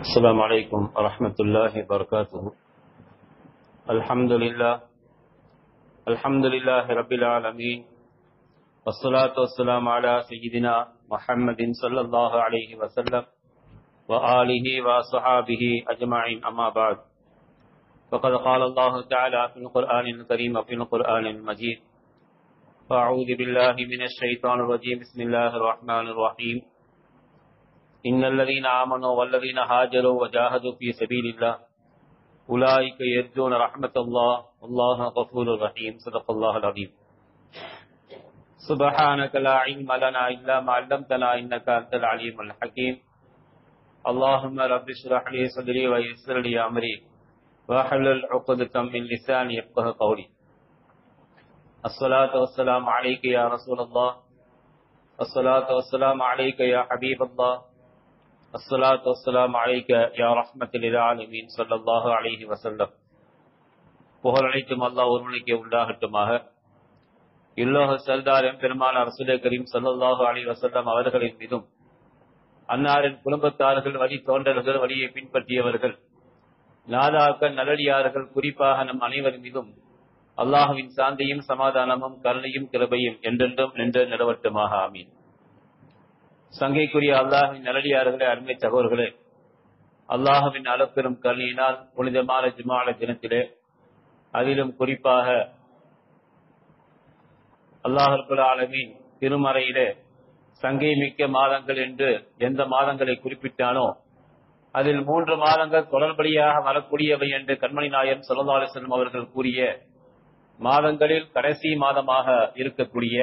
السلام عليكم ورحمة الله وبركاته. الحمد لله رب العالمين، والصلاة والسلام على سيدنا محمد صلى الله عليه وسلم وآله وصحابه أجمعين، أما بعد. فقد قال الله تعالى في القرآن الكريم وفي القرآن المجيد: فأعوذ بالله من الشيطان الرجيم، بسم الله الرحمن الرحيم. إن الذين آمنوا والذين هاجروا وجاهدوا في سبيل الله أولئك يرجون رحمة الله والله غفور رحيم. صدق الله العظيم. سبحانك لا علم لنا إلا ما علمتنا إنك أنت العليم الحكيم. اللهم رب اشرح لي صدري ويسر لي أمري واحلل عقدة من لساني يفقهوا قولي. الصلاة والسلام عليك يا رسول الله، الصلاة والسلام عليك يا حبيب الله، الصلاة والسلام عليك يا رحمة للعالمين صلى الله عليه وسلم. புகழ் அனைத்தும் அல்லாஹ் ஒருவனுக்கே உண்டாகட்டுமாக. இல்லோக சர்தார் எம்பெருமான ரசூலே கரீம் ஸல்லல்லாஹு அலைஹி வஸல்லம் அவர்களின் மீதும், அன்னாரின் குடும்பத்தார்கள், வழி தோன்றல்கள், வழியை பின்பற்றியவர்கள், நாதாக்கள், நல்லடியார்கள், குறிப்பாக நம் அனைவரின் மீதும் அல்லாஹுவின் சாந்தியும் சமாதானமும் கருணையும் கிருபையும் என்றென்றும் நின்று நிலவட்டுமாக. ஆமீன். சங்கைக்குரிய அல்லாஹுவின் நல்லடியார்களே, அருமை சகோதரர்களே, அல்லாஹுவின் அளப்பெரும் கருணையினால் புனிதமான ஜும்ஆ தினத்திலே, அதிலும் குறிப்பாக அல்லாஹ் ரப்பல் ஆலமீன் திருமறையிலே சங்கை மிக்க மாதங்கள் என்று எந்த மாதங்களை குறிப்பிட்டானோ அதில் 3 மாதங்கள் தொடர்படியாக வரக்கூடியவை என்று கண்மணி நாயகம் ஸல்லல்லாஹு அலைஹி வஸல்லம் அவர்கள் கூறிய மாதங்களில் கடைசி மாதமாக இருக்கக்கூடிய,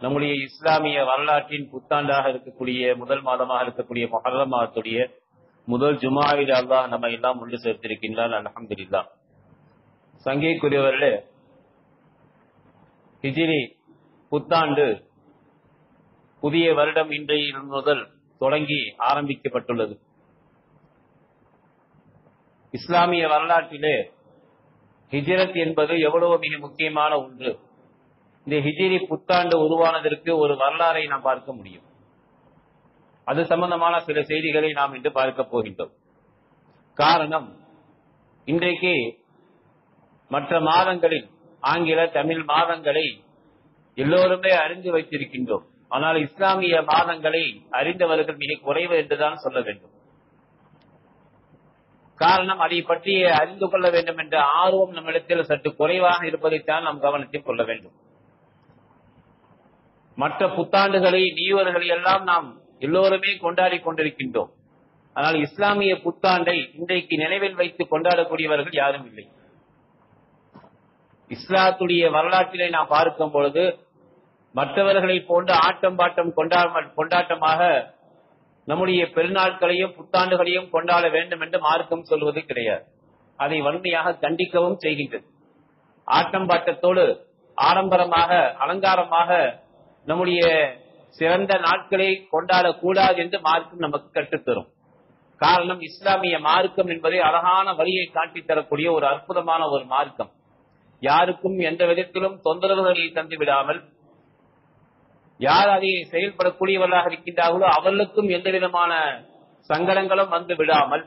நம்முடைய இஸ்லாமிய வரலாற்றின் புத்தாண்டாக இருக்கக்கூடிய முதல் மாதமாக இருக்கக்கூடிய முஹர்ரம் மாதத்துடைய முதல் ஜும்ஆவில் அல்லாஹ் நம்ம எல்லாம் ஒன்று சேர்த்திருக்கின்றான். அல்ஹம்துலில்லாஹ். சங்கைக்குரியவர்களே, ஹிஜ்ரி புத்தாண்டு புதிய வருடம் இன்றைய முதல் தொடங்கி ஆரம்பிக்கப்பட்டுள்ளது. இஸ்லாமிய வரலாற்றிலே ஹிஜ்ரத் என்பது எவ்வளவு மிக முக்கியமான ஒன்று. இந்த ஹிஜ்ரி புத்தாண்டு உருவானதற்கு ஒரு வரலாறை நாம் பார்க்க முடியும். அது சம்பந்தமான சில செய்திகளை நாம் இன்று பார்க்க போகின்றோம். காரணம், இன்றைக்கு மற்ற மாதங்களில் ஆங்கில தமிழ் மாதங்களை எல்லோருமே அறிந்து வைத்திருக்கின்றோம். ஆனால் இஸ்லாமிய மாதங்களை அறிந்தவர்கள் மிக குறைவு என்றுதான் சொல்ல வேண்டும். காரணம், அதை பற்றி அறிந்து கொள்ள வேண்டும் என்ற ஆர்வம் நம்மிடத்தில் சற்று குறைவாக இருப்பதைத்தான் நாம் கவனத்தில் கொள்ள வேண்டும். மற்ற புத்தாண்டுகளை, நியூயர்களை எல்லாம் நாம் எல்லோருமே கொண்டாடி கொண்டிருக்கின்றோம். ஆனால் இஸ்லாமிய புத்தாண்டை இன்றைக்கு நினைவில் வைத்து கொண்டாடக்கூடியவர்கள் யாரும் இல்லை. இஸ்லாத்துடைய வரலாற்றிலே நாம் பார்க்கும் பொழுது மற்றவர்களை போன்று ஆட்டம் பாட்டம் கொண்டாட்டமாக நம்முடைய பெருநாட்களையும் புத்தாண்டுகளையும் கொண்டாட வேண்டும் என்று மார்க்கம் சொல்வது கிடையாது. அதை வன்மையாக கண்டிக்கவும் செய்கின்றது. ஆட்டம் பாட்டத்தோடு ஆடம்பரமாக அலங்காரமாக நம்முடைய சிறந்த நாட்களை கொண்டாடக்கூடாது என்று மார்க்கம் நமக்கு கற்றுத்தரும். காரணம், இஸ்லாமிய மார்க்கம் என்பதை அழகான வழியை காட்டித் தரக்கூடிய ஒரு அற்புதமான ஒரு மார்க்கம். யாருக்கும் எந்த விதத்திலும் தொந்தரவுகளை தந்து விடாமல், யார் அதை செயல்படக்கூடியவர்களாக இருக்கின்றார்களோ அவர்களுக்கும் எந்த விதமான சங்கடங்களும் வந்து விடாமல்,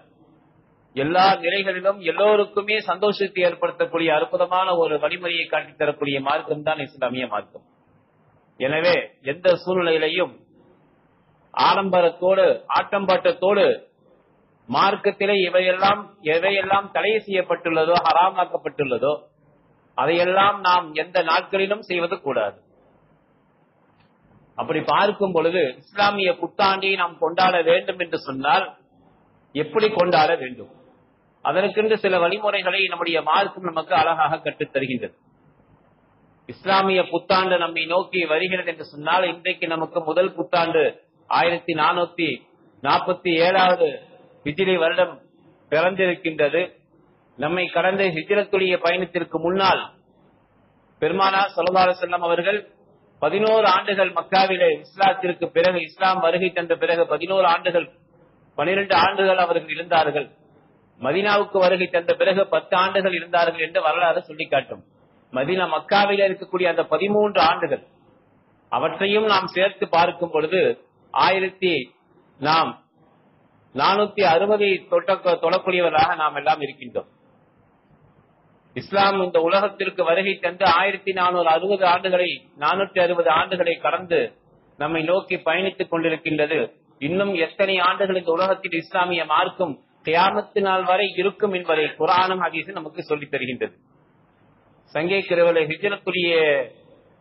எல்லா நிலைகளிலும் எல்லோருக்குமே சந்தோஷத்தை ஏற்படுத்தக்கூடிய அற்புதமான ஒரு வழிமுறையை காட்டித் தரக்கூடிய மார்க்கம் தான் இஸ்லாமிய மார்க்கம். எனவே எந்த சூழ்நிலையிலையும் ஆடம்பரத்தோடு ஆட்டம்பாட்டத்தோடு மார்க்கத்திலே எவையெல்லாம் தடை செய்யப்பட்டுள்ளதோ, ஹராமாக்கப்பட்டுள்ளதோ அதையெல்லாம் நாம் எந்த நாட்களிலும் செய்வது கூடாது. அப்படி பார்க்கும் பொழுது இஸ்லாமிய புத்தாண்டை நாம் கொண்டாட வேண்டும் என்று சொன்னால் எப்படி கொண்டாட வேண்டும்? அதற்கென்று சில வழிமுறைகளை நம்முடைய மார்க்கம் நமக்கு அழகாக கற்றுத் தருகின்றது. இஸ்லாமிய புத்தாண்டு நம்மை நோக்கி வருகிறது என்று சொன்னால், இன்றைக்கு நமக்கு முதல் புத்தாண்டு 1447வது ஹிஜ்ரி வருடம் பிறந்திருக்கின்றது. நம்மை கடந்த ஹிஜ்ரத்துடைய பயணத்திற்கு முன்னால் பெருமானார் ஸல்லல்லாஹு அலைஹி வஸல்லம் அவர்கள் 11 ஆண்டுகள் மக்காவிலே இஸ்லாத்திற்கு பிறகு, இஸ்லாம் வருகை தந்த பிறகு 11 ஆண்டுகள் 12 ஆண்டுகள் அவர்கள் இருந்தார்கள். மதீனாவுக்கு வருகை தந்த பிறகு 10 ஆண்டுகள் இருந்தார்கள் என்று வரலாறு சொல்லிக்காட்டும். மதீனா மக்காவிலே இருக்கக்கூடிய அந்த 13 ஆண்டுகள் அவற்றையும் நாம் சேர்த்து பார்க்கும் பொழுது 460 தொழக்கூடியவர்களாக நாம் எல்லாம் இருக்கின்றோம். இஸ்லாம் இந்த உலகத்திற்கு வருகை தந்து 460 ஆண்டுகளை கடந்து நம்மை நோக்கி பயணித்துக் கொண்டிருக்கின்றது. இன்னும் எத்தனை ஆண்டுகள் இந்த உலகத்தில் இஸ்லாமிய மார்க்கம் கியாமத்து நாள் வரை இருக்கும் என்பதை குர்ஆனும் ஹதீஸும் நமக்கு சொல்லித் தருகின்றது. சங்கை கிரவலை ஹிஜ்ரத்துடைய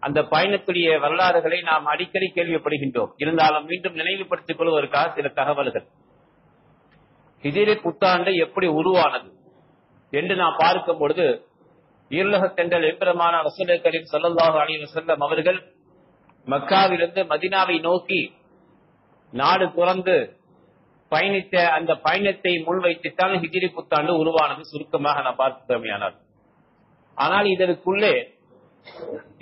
அந்த பயணத்துடைய வரலாறுகளை நாம் அடிக்கடி கேள்விப்படுகின்றோம். இருந்தாலும் மீண்டும் நினைவுபடுத்திக் கொள்வதற்காக சில தகவல்கள். ஹிஜ்ரி புத்தாண்டு எப்படி உருவானது என்று நாம் பார்க்கும் பொழுது, ஈருலகத்தென்றல் எம்பெருமான ரசூல் கரீம் ஸல்லல்லாஹு அலைஹி வஸல்லம் அவர்கள் மக்காவிலிருந்து மதீனாவை நோக்கி நாடு துறந்து பயணித்த அந்த பயணத்தை முன்வைத்துத்தான் ஹிஜ்ரி புத்தாண்டு உருவானது. சுருக்கமாக நான் பார்க்கிறோமேயானால், ஆனால் இதற்குள்ளே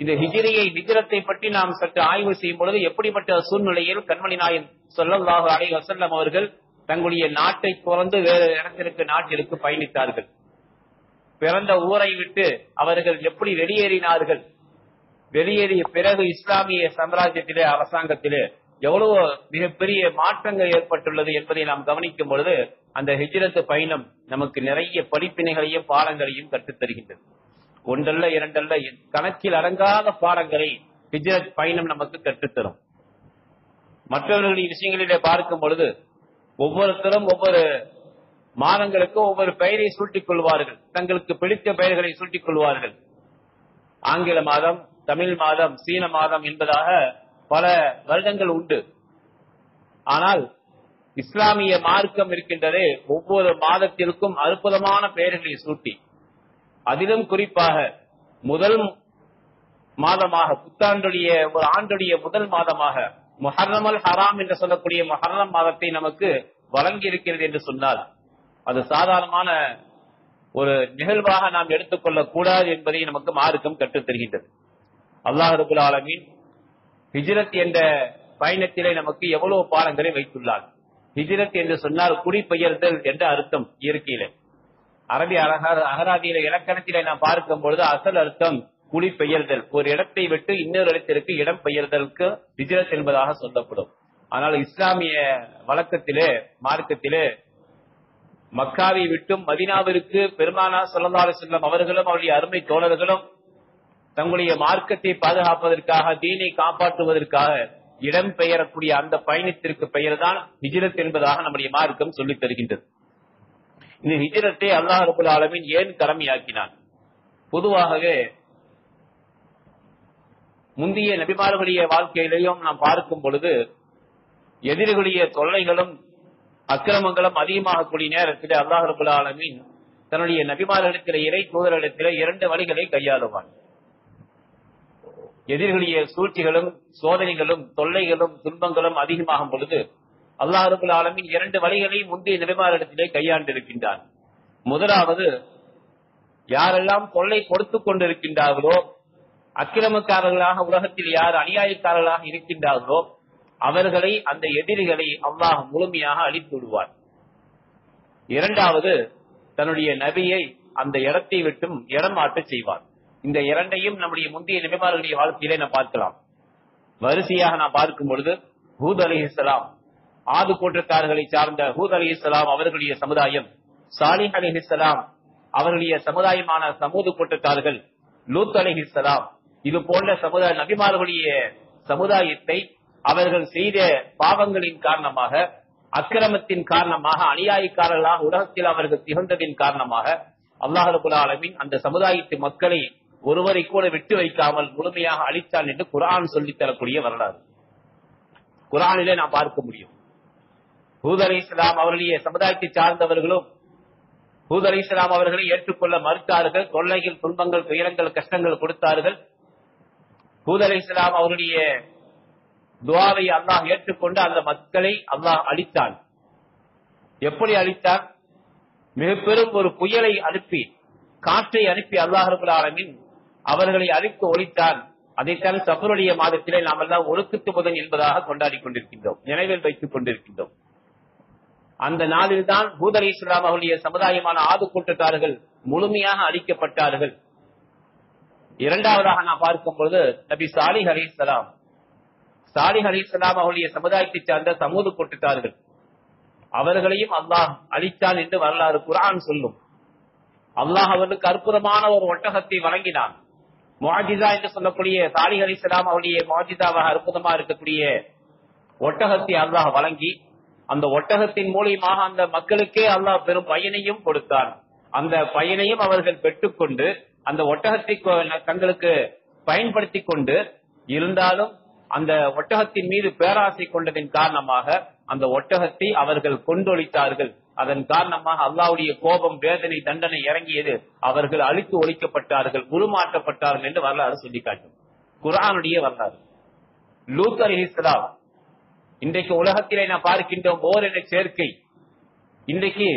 இந்த ஹிஜ்ரத்தை பற்றி நாம் சற்று ஆய்வு செய்யும் பொழுது எப்படிப்பட்ட சூழ்நிலையில் கண்மணி நாயகம் ஸல்லல்லாஹு அலைஹி வஸல்லம் அவர்கள் தங்களுடைய நாட்டை துறந்து வேறு இடத்திற்கு நாட்டிற்கு பயணித்தார்கள். பிறந்த ஊரை விட்டு அவர்கள் எப்படி வெளியேறினார்கள், வெளியேறிய பிறகு இஸ்லாமிய சாம்ராஜ்யத்திலே அரசாங்கத்திலே எவ்வளவு மிகப்பெரிய மாற்றங்கள் ஏற்பட்டுள்ளது என்பதை நாம் கவனிக்கும் பொழுது அந்த ஹிஜ்ரத் பயணம் நமக்கு நிறைய படிப்பினைகளையும் பாடங்களையும் கற்றுத்தருகின்றது. ஒன்றல்ல இரண்டல்ல கணக்கில் அடங்காத பாடங்களை ஹிஜ்ரத் பயணம் நமக்கு கற்றுத்தரும். மற்றவர்களுடைய விஷயங்களிலே பார்க்கும் பொழுது ஒவ்வொருத்தரும் ஒவ்வொரு மாதங்களுக்கு ஒவ்வொரு பெயரை சூட்டிக் கொள்வார்கள், தங்களுக்கு பிடித்த பெயர்களை சூட்டிக் கொள்வார்கள். ஆங்கில மாதம், தமிழ் மாதம், சீன மாதம் என்பதாக பல வருடங்கள் உண்டு. ஆனால் இஸ்லாமிய மார்க்கம் இருக்கின்றதே ஒவ்வொரு மாதத்திற்கும் அற்புதமான பெயர்களை சூட்டி, அதிலும் குறிப்பாக முதல் மாதமாக புத்தாண்டுடைய ஒரு ஆண்டுடைய முதல் மாதமாக முஹர்ரம் அல் ஹராம் என்று சொல்லக்கூடிய முஹர்ரம் மாதத்தை நமக்கு வழங்கி இருக்கிறது என்று சொன்னால் அது சாதாரணமான ஒரு நிகழ்வாக நாம் எடுத்துக்கொள்ளக் கூடாது என்பதை நமக்கு மார்க்கம் கற்றுத் தருகின்றது. அல்லாஹ் ரப்பல் ஆலமீன் ஹிஜ்ரத் என்ற பயணத்திலே நமக்கு எவ்வளவு பாடங்களை வைத்துள்ளார். ஹிஜ்ரத் என்று சொன்னால் குடிபெயர்தல் என்ற அர்த்தம். இயற்கையிலே அரபி அகராதியில இலக்கணத்திலே நாம் பார்க்கும் பொழுது அசல் அர்த்தம் குடிபெயர்தல், ஒரு இடத்தை விட்டு இன்னொரு இடத்திற்கு இடம் பெயர்தலுக்கு ஹிஜ்ரத் என்பதாக சொல்லப்படும். ஆனால் இஸ்லாமிய வழக்கத்திலே மார்க்கத்திலே மக்காவை விட்டும் மதீனாவிற்கு பெருமானார் ஸல்லல்லாஹு அலைஹி வஸல்லம் அவர்களும் அவருடைய அருமை தோழர்களும் தங்களுடைய மார்க்கத்தை பாதுகாப்பதற்காக, தீனை காப்பாற்றுவதற்காக இடம் பெயரக்கூடிய அந்த பயணத்திற்கு பெயர்தான் ஹிஜ்ரத் என்பதாக நம்முடைய மார்க்கம் சொல்லித் தருகின்றது. இந்த ஹிஜ்ரத்தை அல்லாஹ் ரப்பல் ஆலமீன் ஏன் கடமையாக்கினான்? பொதுவாகவே முந்தைய நபிமார்களுடைய வாழ்க்கையிலையும் நாம் பார்க்கும் பொழுது எதிரிகளுடைய தொல்லைகளும் அக்கிரமங்களும் அதிகமாகக்கூடிய நேரத்தில் அல்லாஹ் ரப்பல் ஆலமீன் தன்னுடைய நபிமார்களிடத்திலே, இறை தூதர்களிடத்திலே 2 வழிகளை கையாளுவான். எதிரிகளுடைய சூழ்ச்சிகளும் சோதனைகளும் தொல்லைகளும் துன்பங்களும் அதிகமாகும் பொழுது அல்லாஹ் ரப்பல் ஆலமீன் 2 வழிகளை முந்தைய நபிமார்களிடத்திலே கையாண்டிருக்கின்றான். முதலாவது, யாரெல்லாம் தொல்லை கொடுத்து கொண்டிருக்கின்றார்களோ, அக்கிரமக்காரர்களாக உலகத்தில் யார் அநியாயக்காரர்களாக இருக்கின்றார்களோ அவர்களை, அந்த எதிரிகளை அல்லாஹ் முழுமையாக அழித்து விடுவார். இரண்டாவது, தன்னுடைய நபியை அந்த இடத்தை விட்டும் இடமாற்ற செய்வார். இந்த 2ஐயும் நம்முடைய முந்தைய நபிமார்களுடைய வாழ்க்கையிலே நாம் பார்க்கலாம். வரிசையாக நாம் பார்க்கும் பொழுது ஹூத் அலைஹிஸ்ஸலாம், ஆது கூட்டத்தார்களை சார்ந்த ஹூத் அலைஹிஸ்ஸலாம் அவர்களுடைய சமுதாயம், சாலிஹ் அலைஹிஸ்ஸலாம் அவர்களுடைய சமுதாயமான சமூது கூட்டத்தார்கள், லூத் அலைஹிஸ்ஸலாம், இது போன்ற சமுதாய நபிமார்களுடைய சமுதாயத்தை அவர்கள் செய்த பாவங்களின் காரணமாக, அக்கிரமத்தின் காரணமாக, அநியாயக்காரர்களாக உலகத்தில் அவர்கள் திகழ்ந்ததின் காரணமாக அல்லாஹ் ரப்பல் ஆலமீன் அந்த சமுதாயத்து மக்களை ஒருவரை கூட விட்டு வைக்காமல் முழுமையாக அழித்தான் என்று குர்ஆன் சொல்லித் தரக்கூடிய வரலாறு குர்ஆனிலே நாம் பார்க்க முடியும். ஹூத் அலைஹிஸ்ஸலாம் அவர்களுடைய சமுதாயத்தை சார்ந்தவர்களும் ஹூத் அலைஹிஸ்ஸலாம் அவர்களை ஏற்றுக்கொள்ள மறுத்தார்கள். தொல்லைகள், துன்பங்கள், துயரங்கள், கஷ்டங்கள் கொடுத்தார்கள். ஹூத் அலைஹிஸ்ஸலாம் அவருடைய துஆவை அல்லாஹ் ஏற்றுக்கொண்டு அந்த மக்களை அல்லாஹ் அழித்தான். எப்படி அழித்தான்? மிக பெரும் ஒரு புயலை அனுப்பி, காற்றை அனுப்பி அல்லாஹ் ரப்பல் ஆலமீன் அவர்களை அழித்து ஒழித்தான். அதைத்தான் சஃபருடைய மாதத்திலே நாம் எல்லாம் ஒழுக்கத்து புதன் என்பதாக கொண்டாடி கொண்டிருக்கின்றோம், நினைவில் வைத்துக் கொண்டிருக்கின்றோம். அந்த நாளில்தான் ஹூத் அலைஹிஸ்ஸலாம் அவருடைய சமுதாயமான ஆது கூட்டத்தார்கள் முழுமையாக அழிக்கப்பட்டார்கள். இரண்டாவதாக நாம் பார்க்கும் பொழுது நபி சாலிஹ் அலைஹிஸ்ஸலாம் அவருடைய சமுதாயத்தை சார்ந்த சமூது கூட்டத்தார்கள், அவர்களையும் அல்லாஹ் அழித்தான் என்று வரலாறு குர்ஆன் சொல்லும். அல்லாஹ் அவர்களுக்கு அற்புதமான ஒரு ஒட்டகத்தை வழங்கினான். முஅஜிஸா என்று சொல்லக்கூடிய சாலிஹ் அலைஹிஸ்ஸலாம் அவருடைய முஅஜிஸாவாக அற்புதமா இருக்கக்கூடிய ஒட்டகத்தை அல்லாஹ் வழங்கி, அந்த ஒட்டகத்தின் மூலியமாக அந்த மக்களுக்கே அல்லாஹ் பெரும் பயனையும் கொடுத்தான். அந்த பயனையும் அவர்கள் பெற்றுக்கொண்டு அந்த ஒட்டகத்தை தங்களுக்கு பயன்படுத்தி கொண்டு இருந்தாலும் அந்த ஒட்டகத்தின் மீது பேராசை கொண்டதின் காரணமாக அந்த ஒட்டகத்தை அவர்கள் கொண்டொழித்தார்கள். அதன் காரணமாக அல்லாஹ்வுடைய கோபம், வேதனை, தண்டனை இறங்கியது. அவர்கள் அழித்து ஒழிக்கப்பட்டார்கள், உருமாற்றப்பட்டார்கள் என்று வரலாறு சொல்லி காட்டும் குர்ஆனுடைய வரலாறு. லூத் அலைஹிஸ்ஸலாம் இன்றைக்கு உலகத்திலே நாம் பார்க்கின்றோம் ஓரின சேர்க்கை. இன்றைக்கு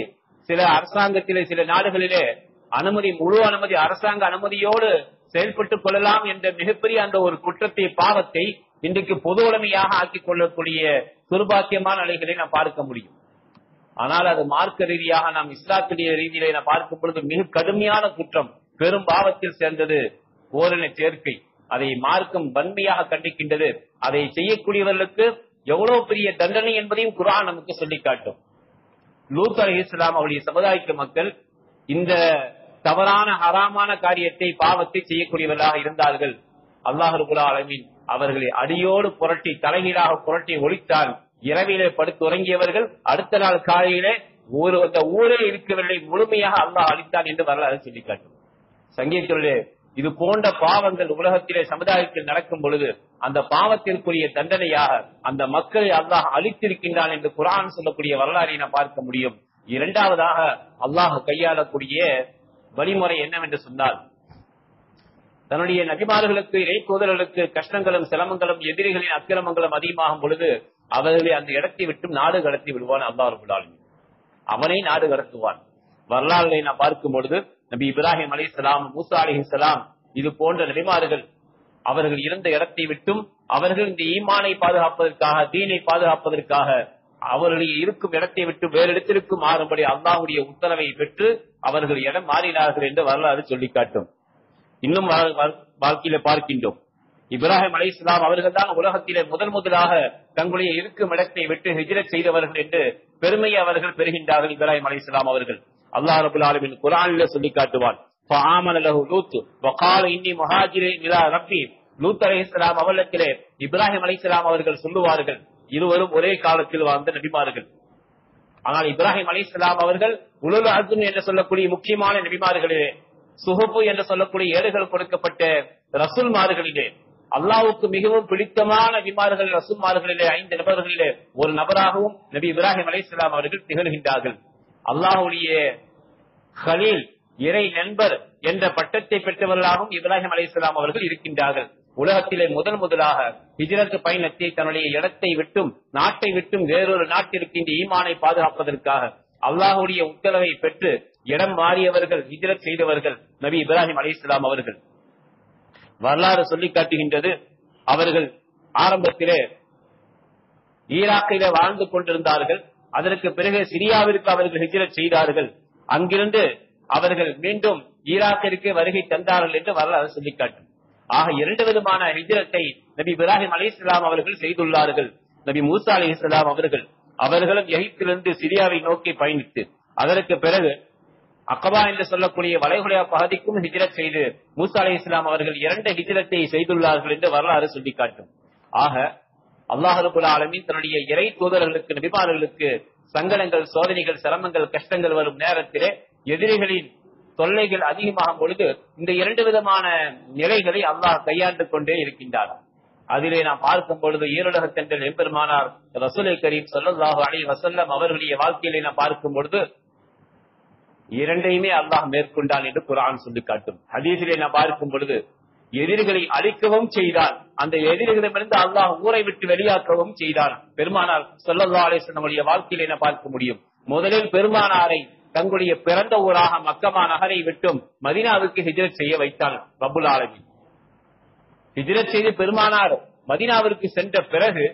சில அரசாங்கத்திலே சில நாடுகளிலே முழு அனுமதி, அரசாங்க அனுமதியோடு செயல்பட்டுக் கொள்ளலாம் என்ற மிகப்பெரிய அந்த ஒரு குற்றத்தை, பாவத்தை இன்றைக்கு பொது உடைமையாக ஆக்கிக் கொள்ளக்கூடிய துர்பாக்கியமான நிலைகளை நாம் பார்க்க முடியும். ஆனால் அது மார்க்க ரீதியாக நாம் இஸ்லாத்துடைய ரீதியிலே நாம் பார்க்கும் பொழுது மிக கடுமையான குற்றம், பெரும் பாவத்தில் சேர்ந்தது ஓரின சேர்க்கை. அதை மார்க்கம் வன்மையாக கண்டிக்கின்றது. அதை செய்யக்கூடியவர்களுக்கு எவ்வளவு பெரிய தண்டனை என்பதையும் குர்ஆன் நமக்கு சொல்லி காட்டும். லூத் அலைஹிஸ்ஸலாம் அவருடைய சமுதாயத்து மக்கள் இந்த தவறான ஹராமான காரியத்தை, பாவத்தை செய்யக்கூடியவர்களாக இருந்தார்கள். அல்லாஹ் ரப்பல் ஆலமீன் அவர்களை அடியோடு புரட்டி, தலைகீழாக புரட்டி ஒழித்தால் இரவிலே படுத்து உறங்கியவர்கள் அடுத்த நாள் காலையிலே அந்த ஊரே இருக்கவில்லை, முழுமையாக அல்லாஹ் அழித்தான் என்று வரலாறு சொல்லி காட்டும். சங்கீதத்திலே இது போன்ற பாவங்கள் உலகத்திலே சமுதாயத்தில் நடக்கும் பொழுது அந்த பாவத்திற்குரிய தண்டனையாக அந்த மக்களை அல்லாஹ் அழித்திருக்கின்றான் என்று குர்ஆன் சொல்லக்கூடிய வரலாறை நாம் பார்க்க முடியும். இரண்டாவதாக அல்லாஹ் கையாளக்கூடிய வழிமுறை என்னவென்று சொன்னால், தன்னுடைய நபிமார்களுக்கு, இறை தூதர்களுக்கு கஷ்டங்களும் சிரமங்களும் எதிரிகளின் அக்கிரமங்களும் அதிகமாகும் பொழுது அவர்களை அந்த இடத்தை விட்டு நாடு கடத்தி விடுவான் அல்லாஹ் ரப்பல் ஆலமீன். அவனை நாடு கடத்துவான். வரலாறுகளை நாம் பார்க்கும் பொழுது நபி இப்ராஹிம் அலைஹிஸ்ஸலாம், மூசா அலைஹிஸ்ஸலாம் இது போன்ற நபிமார்கள் அவர்கள் இருந்த இடத்தை விட்டும் அவர்கள் இந்த ஈமானை பாதுகாப்பதற்காக, தீனை பாதுகாப்பதற்காக அவர்களுடைய இருக்கும் இடத்தை விட்டு வேறு இடத்திற்கு மாறும்படி அல்லாஹ்வுடைய உத்தரவை பெற்று அவர்கள் இடம் மாறினார்கள் என்று வரலாறு சொல்லி காட்டும். இன்னும் வாழ்க்கையில பார்க்கின்றோம், இப்ராஹிம் அலைஹிஸ்ஸலாம் அவர்கள் தான் உலகத்திலே முதலாக தங்களுடைய இருக்கும் இடத்தை விட்டு ஹிஜ்ரத் செய்தவர்கள் என்று பெருமையை அவர்கள் பெறுகின்றார்கள். இப்ராஹிம் அலைஹிஸ்ஸலாம் அவர்கள் அல்லாஹ் ரப்பல் ஆலமீன் குர்ஆனிலே சொல்லி காட்டுவான். ஃபஆமன லஹு லூத் வகால இன்னி முஹாஜிரின் இலா ரப்பி. லூத் அலைஹிஸ்ஸலாம் அவர்களிடத்திலே இப்ராஹிம் அலைஹிஸ்ஸலாம் அவர்கள் சொல்லுவார்கள், இருவரும் ஒரே காலத்தில் வாழ்ந்த நபிமார்கள். ஆனால் இப்ராஹிம் அலைஹிஸ்ஸலாம் அவர்கள் உலுல் அஸ்ம் என்று சொல்லக்கூடிய முக்கியமான நபிமார்களிலே, சுஹுப் என்று சொல்லக்கூடிய ஏடுகள் கொடுக்கப்பட்ட ரசூல்மார்களிலே, அல்லாஹ்வுக்கு மிகவும் பிடித்தமான நபிமார்கள் ரசூல்மார்களிலே 5 நபர்களிலே ஒரு நபராகவும் நபி இப்ராஹிம் அலைஹிஸ்ஸலாம் அவர்கள் திகழ்கின்றார்கள். அல்லாஹ்வுடைய கலீல், இறை நண்பர் என்ற பட்டத்தை பெற்றவர்களாகவும் இப்ராஹிம் அலைஹிஸ்ஸலாம் அவர்கள் இருக்கின்றார்கள். உலகத்திலே முதலாக ஹிஜ்ரத் பயணத்தை தன்னுடைய இடத்தை விட்டும் நாட்டை விட்டும் வேறொரு நாட்டிற்கு இந்த ஈமானை பாதுகாப்பதற்காக அல்லாஹ்வுடைய உத்தரவை பெற்று இடம் மாறியவர்கள், ஹிஜ்ரத் செய்தவர்கள் நபி இப்ராஹிம் அலைஹிஸ்ஸலாம் அவர்கள். வரலாறு சொல்லி காட்டுகின்றது, அவர்கள் ஆரம்பத்திலே ஈராக்கிலே வாழ்ந்து கொண்டிருந்தார்கள். அதற்கு பிறகு சிரியாவிற்கு அவர்கள் ஹிஜ்ரத் செய்தார்கள். அங்கிருந்து அவர்கள் மீண்டும் ஈராக்கிற்கு வருகை தந்தார்கள் என்று வரலாறு சொல்லி காட்டும். ஆக 2 விதமான ஹிஜ்ரத்தை நபி இப்ராஹிம் அலைஹிஸ்ஸலாம் அவர்கள் செய்துள்ளார்கள். நபி மூசா அலைஹிஸ்ஸலாம் அவர்களும் எகிப்திலிருந்து சிரியாவை நோக்கி பயணித்து அதற்கு பிறகு அகபா என்று சொல்லக்கூடிய வளைகுடா பகுதிக்கும் ஹிஜ்ரத் செய்து மூசா அலைஹிஸ்ஸலாம் அவர்கள் 2 ஹிஜ்ரத்தை செய்துள்ளார்கள் என்று வரலாறு சொல்லி காட்டும். ஆக அல்லாஹ் ரப்பல் ஆலமீன் தன்னுடைய இறை தூதர்களுக்கு, நபிமார்களுக்கு சங்கடங்கள், சோதனைகள், சிரமங்கள், கஷ்டங்கள் வரும் நேரத்திலே எதிரிகளின் தொல்லைகள் அதிகமாகும் பொழுது இந்த 2 விதமான நிலைகளை அல்லாஹ் கையாண்டு கொண்டே இருக்கின்றார். அதிலே நாம் பார்க்கும் பொழுது ஈருலகத்தென்ற எம்பெருமானார் ரசூலை கரீம் ஸல்லல்லாஹு அலைஹி வஸல்லம் அவர்களுடைய வாழ்க்கையிலே நாம் பார்க்கும் பொழுது 2ஐயுமே அல்லாஹ் மேற்கொண்டான் என்று குர்ஆன் சொல்லி காட்டும். ஹதீஸிலே நாம் பார்க்கும் பொழுது எதிரிகளை அழிக்கவும் செய்தான், அந்த எதிரிகளிடமிருந்து அல்லாஹ் ஊரை விட்டு வெளியாக்கவும் செய்தான். பெருமானார் ஸல்லல்லாஹு அலைஹி வஸல்லம் வாழ்க்கையிலே நாம் பார்க்க முடியும். முதலில் பெருமானாரை தங்களுடைய பிறந்த ஊராக மக்கமா நகரை விட்டும் மதீனாவுக்கு ஹிஜ்ரத் செய்ய வைத்தான் ரப்புல் ஆலமீன். ஹிஜ்ரத் செய்து பெருமானார் மதீனாவிற்கு சென்ற பிறகு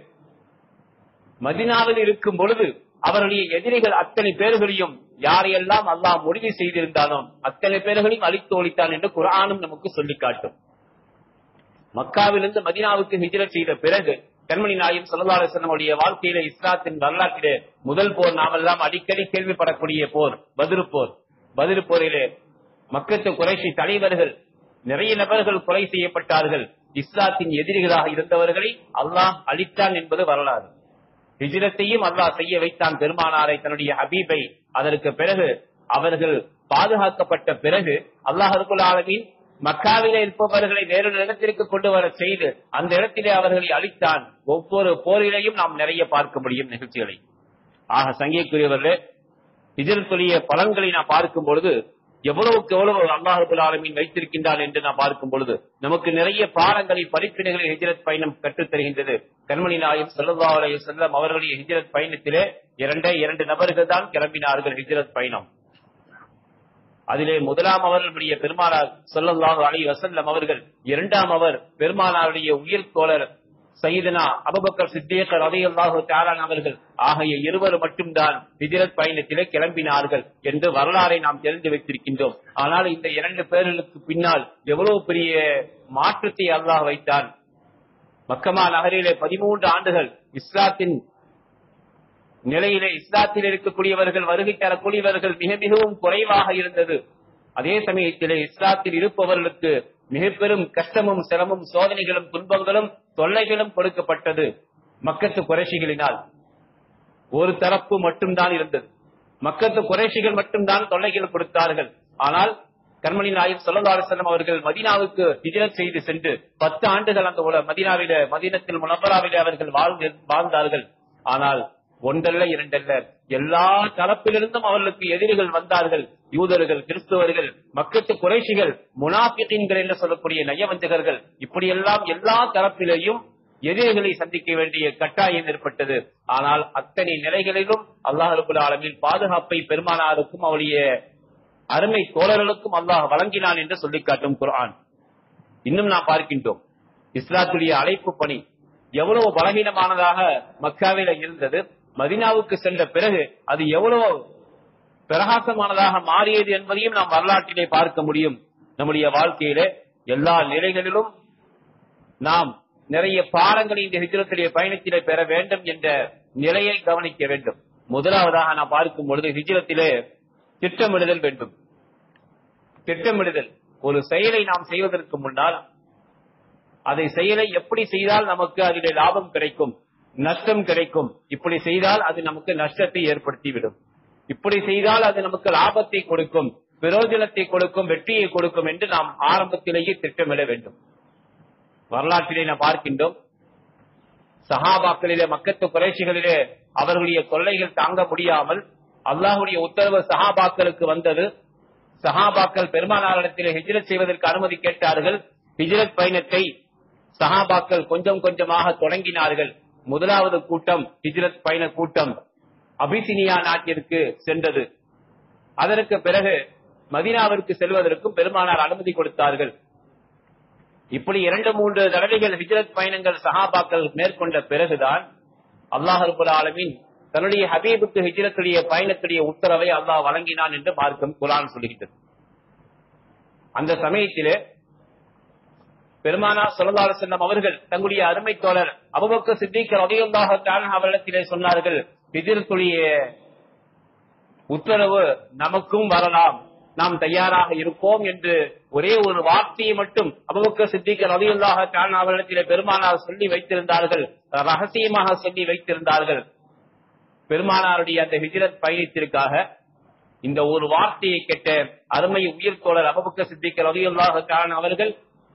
மதீனாவில் இருக்கும் பொழுது அவருடைய எதிரிகள் அத்தனை பேர்களையும் யாரையெல்லாம் அல்லாஹ் முடிவு செய்திருந்தாலும் அத்தனை பேர்களையும் அழித்து ஒழித்தான் என்று குர்ஆனும் நமக்கு சொல்லி காட்டும். மக்காவிலிருந்து மதீனாவுக்கு ஹிஜ்ரத் செய்த பிறகு கண்மணி நாயகம் ஸல்லல்லாஹு அலைஹி வஸல்லம் உடைய வாழ்க்கையிலே இஸ்லாத்தின் வரலாற்றிலே முதல் போர் நாமெல்லாம் அடிக்கடி கேள்விப்படக்கூடிய போர் பத்ர் போரிலே மக்கத்து குறைஷி தலைவர்கள் நிறைய நபர்கள் கொலை செய்யப்பட்டார்கள். இஸ்லாத்தின் எதிரிகளாக இருந்தவர்களை அல்லாஹ் அழித்தான் என்பது வரலாறு. ஹிஜ்ரத்தையும் அல்லாஹ் செய்ய வைத்தான் பெருமானாரை, தன்னுடைய ஹபீபை. அதற்கு பிறகு அவர்கள் பாதுகாக்கப்பட்ட பிறகு அல்லாஹ் ரப்பல் ஆலமீன் மக்காவிலே இருப்பவர்களை வேறொரு இடத்திற்கு கொண்டு வர செய்து அந்த இடத்திலே அவர்களை அழித்தான். ஒவ்வொரு போரிலையும் நாம் நிறைய பார்க்க முடியும் நிகழ்ச்சிகளை. ஆக சங்கைக்குரியவர்களே, ஹிஜ்ரத்துடைய பலன்களை நாம் பார்க்கும் பொழுது எவ்வளவுக்கு எவ்வளவு அல்லாஹ் ரப்பல் ஆலமீன் வைத்திருக்கின்றான் என்று நாம் பார்க்கும் பொழுது நமக்கு நிறைய பாடங்களை படிப்பினைகளை ஹிஜ்ரத் பயணம் கற்றுத் தருகின்றது. கண்மணி நாயகம் ஸல்லல்லாஹு அலைஹி வஸல்லம் அவர்களுடைய ஹிஜ்ரத் பயணத்திலே இரண்டு நபர்கள் தான் கிளம்பினார்கள் ஹிஜ்ரத் பயணம். அதிலே முதலாம் அவர்களுடைய பெருமானார் ஸல்லல்லாஹு அலைஹி வஸல்லம் அவர்கள், இரண்டாம் அவர் பெருமானாருடைய உயிர் தோழர் சையதுனா அபூபக்கர் சித்தீக் ரலியல்லாஹு தஆலா அவர்கள் ஆகிய இருவர் மட்டும்தான் ஹிஜ்ரத் பயணத்திலே கிளம்பினார்கள் என்று வரலாறை நாம் தெரிந்து வைத்திருக்கின்றோம். ஆனால் இந்த இரண்டு பேர்களுக்கு பின்னால் எவ்வளவு பெரிய மாற்றத்தை அல்லாஹ் வைத்தான். மக்கமா நகரிலே 13 ஆண்டுகள் இஸ்லாத்தின் நிலையிலே இஸ்லாத்தில் இருக்கக்கூடியவர்கள், வருகை தரக்கூடியவர்கள் மிகவும் குறைவாக இருந்தது. அதே சமயத்திலே இஸ்லாத்தில் இருப்பவர்களுக்கு மிக பெரும் கஷ்டமும் சிரமமும் சோதனைகளும் துன்பங்களும் தொல்லைகளும் கொடுக்கப்பட்டது. மக்கத்து குறைஷிகளினால் ஒரு தரப்பு மட்டும்தான் இருந்தது. மக்கத்து குறைஷிகள் மட்டும்தான் தொல்லைகள் கொடுத்தார்கள். ஆனால் கண்மணி நாயகம் ஸல்லல்லாஹு அலைஹி வஸல்லம் அவர்கள் மதீனாவுக்கு ஹிஜ்ரத் செய்து சென்று 10 ஆண்டுகள் அந்த மதீனத்தில் முனவ்வராவிலே அவர்கள் வாழ்ந்தார்கள். ஆனால் ஒன்றல்ல இரண்டல்ல, எல்லா தரப்பிலிருந்தும் அவர்களுக்கு எதிரிகள் வந்தார்கள். யூதர்கள், கிறிஸ்தவர்கள், மக்கத்து குறைஷிகள், முனாஃபிகீன்கள் என்று சொல்லக்கூடிய நயவஞ்சகர்கள், இப்படியெல்லாம் எல்லா தரப்பிலேயும் எதிரிகளை சந்திக்க வேண்டிய கட்டாயம் ஏற்பட்டது. ஆனால் அத்தனை நிலைகளிலும் அல்லாஹ் ரப்பல் ஆலமீன் பாதுகாப்பை பெருமானாருக்கும் அவருடைய அருமை தோழர்களுக்கும் அல்லாஹ் வழங்கினான் என்று சொல்லி காட்டும் குர்ஆன். இன்னும் நாம் பார்க்கின்றோம், இஸ்லாத்துடைய அழைப்பு பணி எவ்வளவு பலகீனமானதாக மக்காவில இருந்தது. மதீனாவுக்கு சென்ற பிறகு அது எவ்வளவு பிரகாசமானதாக மாறியது என்பதையும் நாம் வரலாற்றிலே பார்க்க முடியும். நம்முடைய வாழ்க்கையிலே எல்லா நிலைகளிலும் நாம் நிறைய பாடங்களை இந்த ஹிஜ்ரத்துடைய பயணத்திலே பெற வேண்டும் என்ற நிலையை கவனிக்க வேண்டும். முதலாவதாக நாம் பார்க்கும் பொழுது ஹிஜ்ரத்திலே திட்டமிடுதல் வேண்டும். திட்டமிடுதல், ஒரு செயலை நாம் செய்வதற்கு முன்னால் அதை செயலை எப்படி செய்தால் நமக்கு அதிலே லாபம் கிடைக்கும், நஷ்டம் கிடைக்கும், இப்படி செய்தால் அது நமக்கு நஷ்டத்தை ஏற்படுத்திவிடும், இப்படி செய்தால் அது நமக்கு லாபத்தை கொடுக்கும், பிரயோஜனத்தை கொடுக்கும், வெற்றியை கொடுக்கும் என்று நாம் ஆரம்பத்திலேயே திட்டமிட வேண்டும். வரலாற்றிலே நாம் பார்க்கின்றோம், சஹாபாக்களிலே மக்கத்து குறைஷிகளிலே அவர்களுடைய தொல்லைகள் தாங்க முடியாமல் அல்லாஹ்வுடைய உத்தரவு சஹாபாக்களுக்கு வந்தது. சஹாபாக்கள் பெருமானாரிடத்திலே ஹிஜ்ரத் செய்வதற்கு அனுமதி கேட்டார்கள். ஹிஜ்ரத் பயணத்தை சஹாபாக்கள் கொஞ்சம் கொஞ்சமாக தொடங்கினார்கள். முதலாவது கூட்டம், ஹிஜ்ரத் பயண கூட்டம் அபிசினியா நாட்டிற்கு சென்றது. அதற்கு பிறகு மதீனாவிற்கு செல்வதற்கும் பெருமானார் அனுமதி கொடுத்தார்கள். இப்படி 2-3 தடவைகள் ஹிஜ்ரத் பயணங்கள் சஹாபாக்கள் மேற்கொண்ட பிறகுதான் அல்லாஹ் ரப்பல் ஆலமீன் தன்னுடைய ஹபீபுக்கு ஹிஜ்ரத்துடைய பயணத்துடைய உத்தரவை அல்லாஹ் வழங்கினான் என்று மார்க்கம் குர்ஆன் சொல்லுகிறது. அந்த சமயத்திலே பெருமானார் ஸல்லல்லாஹு அலைஹி வஸல்லம் அவர்கள் தங்களுடைய அருமை தோழர் அபூபக்கர் சித்தீக் ரலியல்லாஹு தஆலா அவர்களிடத்திலே சொன்னார்கள், ஹிஜ்ரத்துடைய உத்தரவு நமக்கும் வரலாம், நாம் தயாராக இருப்போம் என்று ஒரே ஒரு வார்த்தையை மட்டும் அபூபக்கர் சித்தீக் ரலியல்லாஹு தஆலா அவர்களிடத்திலே பெருமானார் சொல்லி வைத்திருந்தார்கள், ரகசியமாக சொல்லி வைத்திருந்தார்கள். பெருமானாருடைய அந்த ஹிஜ்ரத் பயணத்திற்காக இந்த ஒரு வார்த்தையை கேட்ட அருமை உயிர் தோழர் அபூபக்கர் சித்தீக் ரலியல்லாஹு தஆலா அவர்கள்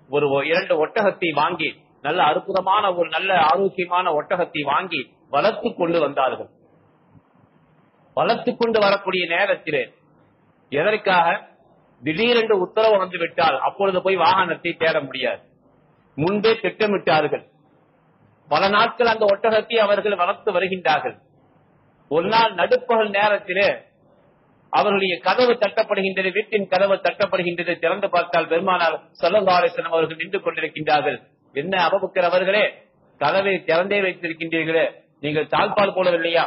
ஒரு 2 ஒட்டகத்தை வாங்கி, நல்ல அற்புதமான ஒரு நல்ல ஆரோக்கியமான ஒட்டகத்தை வாங்கி வளர்த்து கொண்டு வந்தார்கள். வளர்த்து கொண்டு வரக்கூடிய நேரத்திலே எதற்காக, திடீரென்று உத்தரவு வந்துவிட்டால் அப்பொழுது போய் வாகனத்தை தேட முடியாது. முன்பே திட்டமிட்டார்கள். பல நாட்கள் அந்த ஒட்டகத்தை அவர்கள் வளர்த்து வருகின்றார்கள். ஒரு நாள் நடுப்பகல் நேரத்திலே அவர்களுடைய கதவு தட்டப்படுகின்றது, வீட்டின் கதவு தட்டப்படுகின்றது. திறந்து பார்த்தால் பெருமானார் ஸல்லல்லாஹு அலைஹி வஸல்லம் அவர்கள் நின்று கொண்டிருக்கின்றார்கள். என்ன அபூபக்கர் அவர்களே, கதவை திறந்தே வைத்திருக்கின்றீர்களே, நீங்கள் தாழ்பால் போடவில்லையா,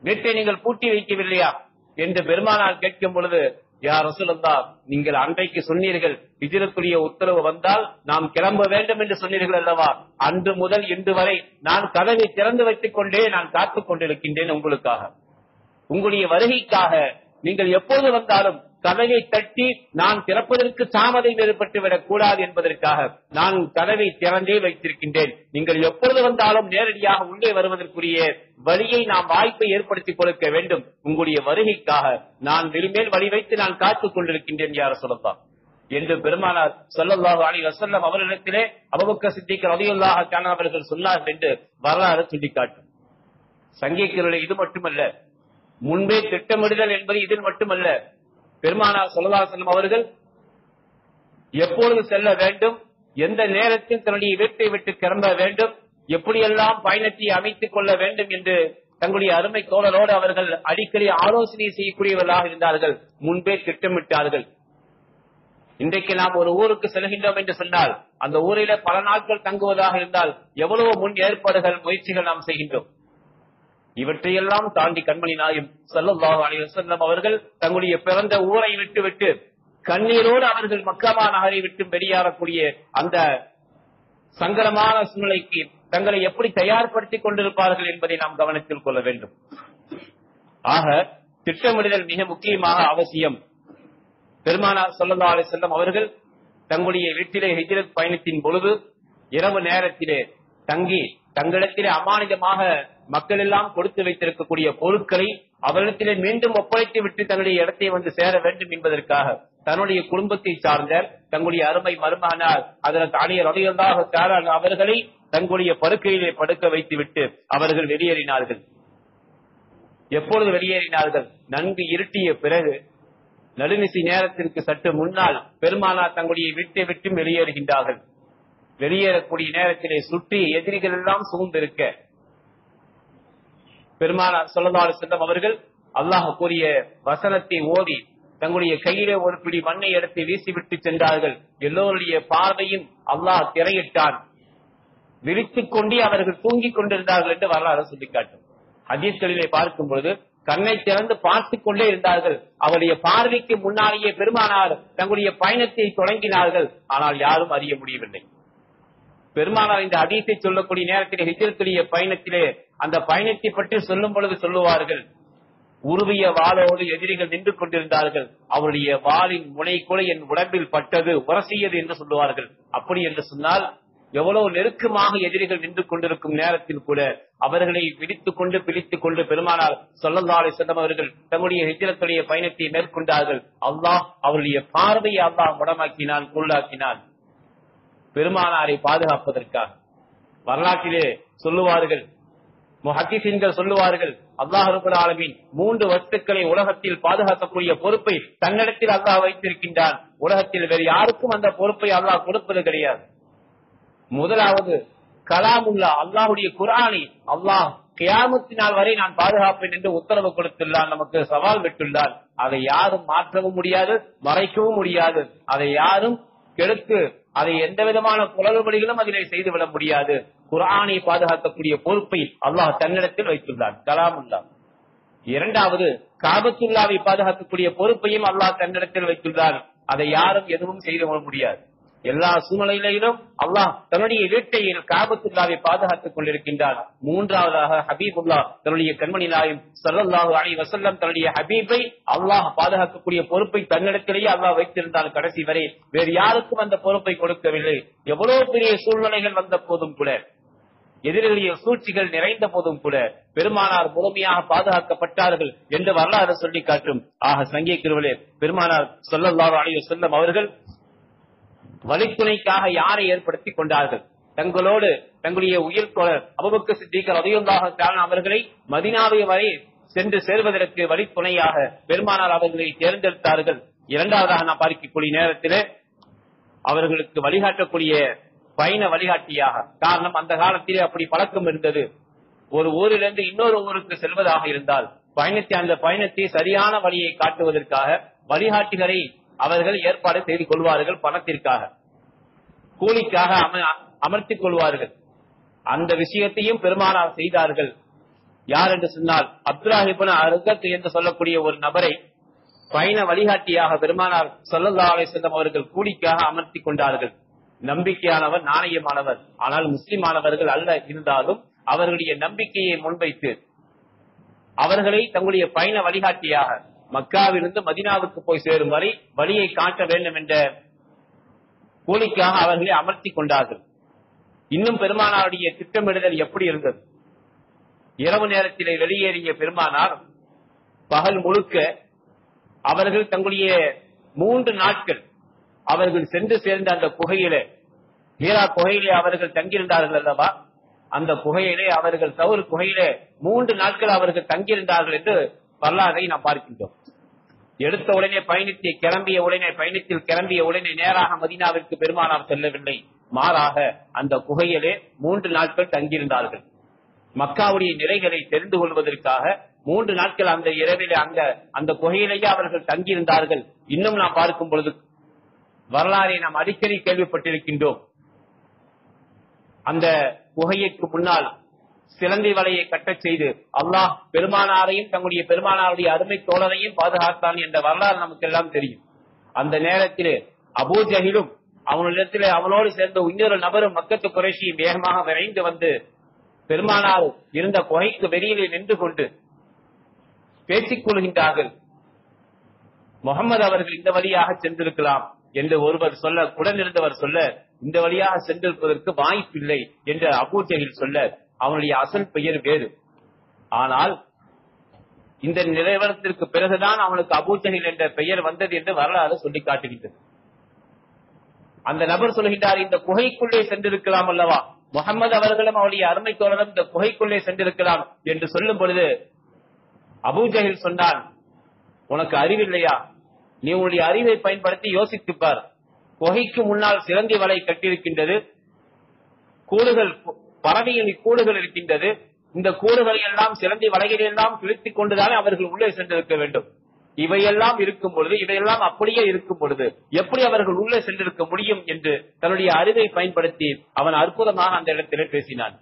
வீட்டை நீங்கள் பூட்டி வைக்கவில்லையா என்று பெருமானார் கேட்கும் பொழுது, யா ரசூலல்லாஹ், நீங்கள் அன்றைக்கு சொன்னீர்கள் ஹிஜ்ரத்துடைய உத்தரவு வந்தால் நாம் கிளம்ப வேண்டும் என்று சொன்னீர்கள் அல்லவா? அன்று முதல் இன்று வரை நான் கதவை திறந்து வைத்துக் கொண்டே நான் காத்துக் கொண்டிருக்கின்றேன் உங்களுக்காக, உங்களுடைய வருகைக்காக. நீங்கள் எப்போது வந்தாலும் கதவை தட்டி நான் திறப்பதற்கு தாமதம் ஏற்பட்டுவிடக் கூடாது என்பதற்காக நான் கதவை திறந்தே வைத்திருக்கின்றேன். நீங்கள் எப்பொழுது வந்தாலும் நேரடியாக உள்ளே வருவதற்குரிய வழியை நாம் வாய்ப்பை ஏற்படுத்திக் கொடுக்க வேண்டும். உங்களுடைய வருகைக்காக நான் வெளிமேல் வழி வைத்து நான் காத்துக் கொண்டிருக்கின்றேன் யா ரசூலல்லாஹ் என்று பெருமானார் ஸல்லல்லாஹு அலைஹி வஸல்லம் அவர்களிடத்திலே அபூபக்கர் சித்திக் ரலியல்லாஹு தஆலா அவர்கள் சொன்னார்கள் என்று வரலாறு சுட்டிக்காட்டும். சங்கிகளுடைய இது மட்டுமல்ல, முன்பே திட்டமிடுதல் என்பது இதில் மட்டுமல்ல. பெருமானார் ஸல்லல்லாஹு அலைஹி வஸல்லம் அவர்கள் எப்பொழுது செல்ல வேண்டும், எந்த நேரத்தில் தன்னுடைய வீட்டை விட்டு கிளம்ப வேண்டும், எப்படியெல்லாம் பயணத்தை அமைத்துக் கொள்ள வேண்டும் என்று தங்களுடைய அருமை தோழரோடு அவர்கள் அடிக்கடி ஆலோசனை செய்யக்கூடியவர்களாக இருந்தார்கள். முன்பே திட்டமிட்டார்கள். இன்றைக்கு நாம் ஒரு ஊருக்கு செல்கின்றோம் என்று சொன்னால் அந்த ஊரில பல நாட்கள் தங்குவதாக இருந்தால் எவ்வளவு முன் ஏற்பாடுகள் முயற்சிகள் நாம் செய்கின்றோம். இவற்றையெல்லாம் தாண்டி கண்மணி நாயகம் ஸல்லல்லாஹு அலைஹி வஸல்லம் அவர்கள் தங்களுடைய பிறந்த ஊரை விட்டுவிட்டு கண்ணீரோடு அவர்கள் மக்கா நகரை விட்டு வெளியேறக்கூடிய அந்த சங்கடமான சூழ்நிலைக்கு தங்களை எப்படி தயார்படுத்திக் கொண்டிருப்பார்கள் என்பதை நாம் கவனத்தில் கொள்ள வேண்டும். ஆக திட்டமிடுதல் மிக முக்கியமாக அவசியம். பெருமானார் ஸல்லல்லாஹு அலைஹி வஸல்லம் அவர்கள் தங்களுடைய வீட்டிலே ஹிஜ்ரத் பயணத்தின் பொழுது இரவு நேரத்திலே தங்கி தங்களிடத்திலே அமானிதமாக மக்கள் எல்லாம் கொடுத்து வைத்திருக்கக்கூடிய பொருட்களை அவரிடத்திலே மீண்டும் ஒப்படைத்து விட்டு தங்களுடைய இடத்தை வந்து சேர வேண்டும் என்பதற்காக தன்னுடைய குடும்பத்தை சார்ந்த தங்களுடைய அருமை மருமகனார் ஹஜ்ரத் அலி ரலியல்லாஹு தஆலா அவர்களை தங்களுடைய படுக்கையிலே படுக்க வைத்து விட்டு அவர்கள் வெளியேறினார்கள். எப்பொழுது வெளியேறினார்கள்? நன்கு இருட்டிய பிறகு நடுநிசி நேரத்திற்கு சற்று முன்னால் பெருமானார் தங்களுடைய வீட்டை விட்டு வெளியேறுகின்றார்கள். வெளியேறக்கூடிய நேரத்திலே சுற்றி எதிரிகள் எல்லாம் சூழ்ந்திருக்க பெருமானார் ஸல்லல்லாஹு அலைஹி வஸல்லம் அவர்கள் அல்லாஹ் கூறிய வசனத்தை ஓதி தங்களுடைய கையிலே ஒரு பிடி மண்ணை எடுத்து வீசிவிட்டு சென்றார்கள். எல்லோருடைய பார்வையும் அல்லாஹ் திரையிட்டான். விரித்துக் கொண்டே அவர்கள் தூங்கிக் கொண்டிருந்தார்கள் என்று வரலாறு சுட்டிக்காட்டும். ஹதீஸ்களிலே பார்க்கும் பொழுது கண்ணை திறந்து பார்த்துக் கொண்டே இருந்தார்கள். அவருடைய பார்வைக்கு முன்னாலேயே பெருமானார் தங்களுடைய பயணத்தை தொடங்கினார்கள். ஆனால் யாரும் அறிய முடியவில்லை. பெருமானார் இந்த ஹதீஸை சொல்லக்கூடிய நேரத்தில் ஹிஜ்ரத்துடைய பயணத்திலே அந்த பயணத்தை பற்றி சொல்லும் பொழுது சொல்லுவார்கள், உருவிய வாளோடு எதிரிகள் நின்று கொண்டிருந்தார்கள். அவருடைய வாளின் முனை கூட என் உடம்பில் பட்டது, உரசியது என்று சொல்லுவார்கள். அப்படி என்று சொன்னால் எவ்வளவு நெருக்கமாக எதிரிகள் நின்று கொண்டிருக்கும் நேரத்தில் கூட அவர்களை பிடித்துக் கொண்டு பெருமானார் ஸல்லல்லாஹு அலைஹி வஸல்லம் அவர்கள் தங்களுடைய ஹிஜ்ரத்துடைய பயணத்தை மேற்கொண்டார்கள். அல்லாஹ் அவருடைய பார்வையை அல்லாஹ் முடமாக்கினான், குருடாக்கினான், பெருமானாரை பாதுகாப்பதற்காக. வரலாற்றிலே சொல்லுவார்கள், முஹத்திஸீன்கள் சொல்லுவார்கள், அல்லாஹ் ரப்பல் ஆலமீன் 3 வஸ்துக்களை உலகத்தில் பாதுகாக்கக்கூடிய பொறுப்பை தன்னிடத்தில் அல்லாஹ் வைத்திருக்கின்றான். உலகத்தில் வேறு யாருக்கும் அந்த பொறுப்பை அல்லாஹ் கொடுப்பது கிடையாது. முதலாவது கலாமுல்லா, அல்லாஹுடைய குர்ஆனை அல்லாஹ் கியாமத்தினால் வரை நான் பாதுகாப்பேன் என்று உத்தரவு கொடுத்துள்ளான், நமக்கு சவால் விட்டுள்ளான். அதை யாரும் மாற்றவும் முடியாது, மறைக்கவும் முடியாது. அதை யாரும் கெடுத்து அதை எந்த விதமான குளறுபடிகளும் அதிலே செய்துவிட முடியாது. குர்ஆனை பாதுகாக்கக்கூடிய பொறுப்பை அல்லாஹ் தன்னிடத்தில் வைத்துள்ளான், கலாமுல்லா. இரண்டாவது காபத்துல்லாவை பாதுகாக்கக்கூடிய பொறுப்பையும் அல்லாஹ் தன்னிடத்தில் வைத்துள்ளான். அதை யாரும் எதுவும் செய்து முடியாது. எல்லா சூழ்நிலையிலும் அல்லாஹ் தன்னுடைய வீட்டை காபத்துல்லாவை பாதுகாத்துக் கொண்டிருக்கின்றார். மூன்றாவதாக ஹபீபுல்லா தன்னுடைய கண்மணி நாயகம் ஸல்லல்லாஹு அலைஹி வஸல்லம் தன்னுடைய ஹபீபை அல்லாஹ் பாதுகாக்கக்கூடிய பொறுப்பை தன்னிடத்திலேயே அல்லாஹ் வைத்திருந்தால் கடைசி வரை வேறு யாருக்கும் அந்த பொறுப்பை கொடுக்கவில்லை. எவ்வளவு பெரிய சூழ்நிலைகள் வந்த போதும் கூட, எதிரிகளுடைய சூழ்ச்சிகள் நிறைந்த போதும் கூட பெருமானார் முழுமையாக பாதுகாக்கப்பட்டார்கள் என்று வரலாறு சொல்லி காட்டும். ஆக சங்கிக்கிறவர்களே, பெருமானார் ஸல்லல்லாஹு அலைஹி வஸல்லம் அவர்கள் வழித்துணைக்காக யாரை ஏற்படுத்திக் கொண்டார்கள்? தங்களோடு தங்களுடைய உயிர் தோழர் அபூபக்கர் சித்திக் ரலியல்லாஹு தஆலா அவர்களை மதீனாவை வரை சென்று சேர்வதற்கு வழித்துணையாக பெருமானார் அவர்களை தேர்ந்தெடுத்தார்கள். இரண்டாவதாக நாம் பார்க்கக்கூடிய நேரத்திலே அவர்களுக்கு வழிகாட்டக்கூடிய பயண வழிகாட்டியாக. காரணம், அந்த காலத்திலே அப்படி பழக்கம் இருந்தது. ஒரு ஊரிலிருந்து இன்னொரு ஊருக்கு செல்வதாக இருந்தால் அந்த பயணத்தை சரியான வழியை காட்டுவதற்காக வழிகாட்டிகளை அவர்கள் ஏற்பாடு செய்து கொள்வார்கள். பணத்திற்காக, கூலிக்காக அமர்த்திக் கொள்வார்கள். அந்த விஷயத்தையும் பெருமானார் செய்தார்கள். யார் என்று சொன்னால் அப்துல்லாஹ் இப்னு அர்கத் என்று சொல்லக்கூடிய ஒரு நபரை பயண வழிகாட்டியாக பெருமானார் ஸல்லல்லாஹு அலைஹி வஸல்லம் அவர்கள் கூலிக்காக அமர்த்தி கொண்டார்கள். நம்பிக்கையானவர், நாணயமானவர், ஆனால் முஸ்லிமானவர்கள் அல்ல. இருந்தாலும் அவர்களுடைய நம்பிக்கையை முன்வைத்து அவர்களை தங்களுடைய பயண வழிகாட்டியாக மக்காவிலிருந்து மதீனாவுக்கு போய் சேரும் வரை வழியை காட்ட வேண்டும் என்ற கூலிக்காக அவர்களை அமர்த்தி கொண்டார்கள். இன்னும் பெருமானாருடைய திட்டமிடுதல் எப்படி இருந்தது? இரவு நேரத்திலே வெளியேறிய பெருமானார் பகல் முழுக்க அவர்கள் தங்களுடைய 3 நாட்கள் அவர்கள் சென்று சேர்ந்த அந்த குகையிலே, ஹீரா குகையிலே அவர்கள் தங்கியிருந்தார்கள் அல்லவா, அந்த குகையிலே அவர்கள் தவறு குகையிலே 3 நாட்கள் அவர்கள் தங்கியிருந்தார்கள் என்று வரலாறை நாம் பார்க்கின்றோம். எடுத்த உடனே பயணத்தில் கிளம்பிய உடனே நேராக மதீனாவிற்கு பெருமானார் செல்லவில்லை. மாறாக அந்த குகையிலே 3 நாட்கள் தங்கியிருந்தார்கள். மக்காவுடைய நிலைகளை தெரிந்து கொள்வதற்காக 3 நாட்கள் அந்த இரவிலே அந்த குகையிலேயே அவர்கள் தங்கியிருந்தார்கள். இன்னும் நாம் பார்க்கும் பொழுது வரலாறை நாம் அடிக்கடி கேள்விப்பட்டிருக்கின்றோம். அந்த குகைக்கு முன்னால் சிலந்தி வலையை கட்டச் செய்து அல்லாஹ் பெருமானாரையும் தங்களுடைய பெருமானாருடைய அருமை தோழரையும் பாதுகாத்தான் என்ற வரலாறு நமக்கு எல்லாம் தெரியும். அந்த நேரத்திலே அபூ ஜஹிலும் அவனிடத்திலே அவனோடு சேர்ந்த இன்னொரு நபரும் மக்கத்து குறைஷியும் வேகமாக விரைந்து வந்து பெருமானார் இருந்த குகைக்கு வெளியிலே நின்று கொண்டு பேசிக் கொள்கின்றார்கள். முகமது அவர்கள் இந்த வழியாக சென்றிருக்கலாம் என்று ஒருவர் சொல்ல, உடனிருந்தவர் சொல்ல, இந்த வழியாக சென்றிருப்பதற்கு வாய்ப்பில்லை என்று அபூ ஜஹில் சொல்ல, அவனுடைய அசல் பெயர் வேறு. ஆனால் இந்த நிலவரத்திற்கு பிறகுதான் அவனுக்கு அபூ ஜஹில் என்ற பெயர் வந்தது என்று வரலாறு சொல்லி காட்டுகின்றது. அந்த நபர் சொல்கின்றார், இந்த குகைக்குள்ளே சென்றிருக்கலாம் அல்லவா, முகமது அவர்களும் அவருடைய அருமை தோழரும் இந்த குகைக்குள்ளே சென்றிருக்கலாம் என்று சொல்லும் பொழுது அபூ ஜஹில் சொன்னான், உனக்கு அறிவில்லையா? நீ உன்னுடைய அறிவை பயன்படுத்தி யோசித்துப்பார். குகைக்கு முன்னால் சிலந்தி வலை கட்டியிருக்கின்றது, கூடுகள், பறவைகளின் கூடுகள் இருக்கின்றது. இந்த கூடுகளை எல்லாம் சிலந்தி வலைகளை எல்லாம் கிழித்துக் கொண்டுதானே அவர்கள் உள்ளே சென்றிருக்க வேண்டும். இவையெல்லாம் இருக்கும் பொழுது, இவையெல்லாம் அப்படியே இருக்கும் பொழுது எப்படி அவர்கள் உள்ளே சென்றிருக்க முடியும் என்று தன்னுடைய அறிவை பயன்படுத்தி அவன் அற்புதமாக அந்த இடத்திலே பேசினான்.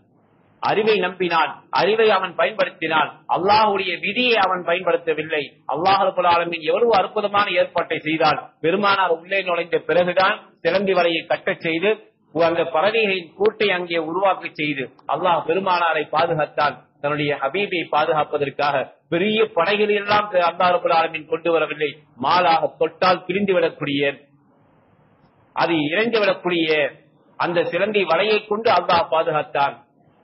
அறிவை நம்பினான், அறிவை அவன் பயன்படுத்தினான். அல்லாஹ்வுடைய விதியை அவன் பயன்படுத்தவில்லை. அல்லாஹ் ரப்பல் ஆலமீன் எவ்வளவு அற்புதமான ஏற்பாட்டை செய்தான். பெருமானார் உள்ளே நுழைந்த பிறகுதான் சிலந்தி வலையை கட்டச் செய்து அந்த பறவைகளின் கூட்டை அங்கே உருவாக்க செய்து அல்லாஹ் பெருமானாரை பாதுகாத்தான். தன்னுடைய ஹபீபை பாதுகாப்பதற்காக பெரிய படைகள் எல்லாம் அல்லாஹ் ரப்பல் ஆலமீன் கொண்டு வரவில்லை. மாலாக தொட்டால் பிரிந்து விடக்கூடிய, அது இறந்து விடக்கூடிய அந்த சிலந்தி வலையை கொண்டு அல்லாஹ் பாதுகாத்தான்.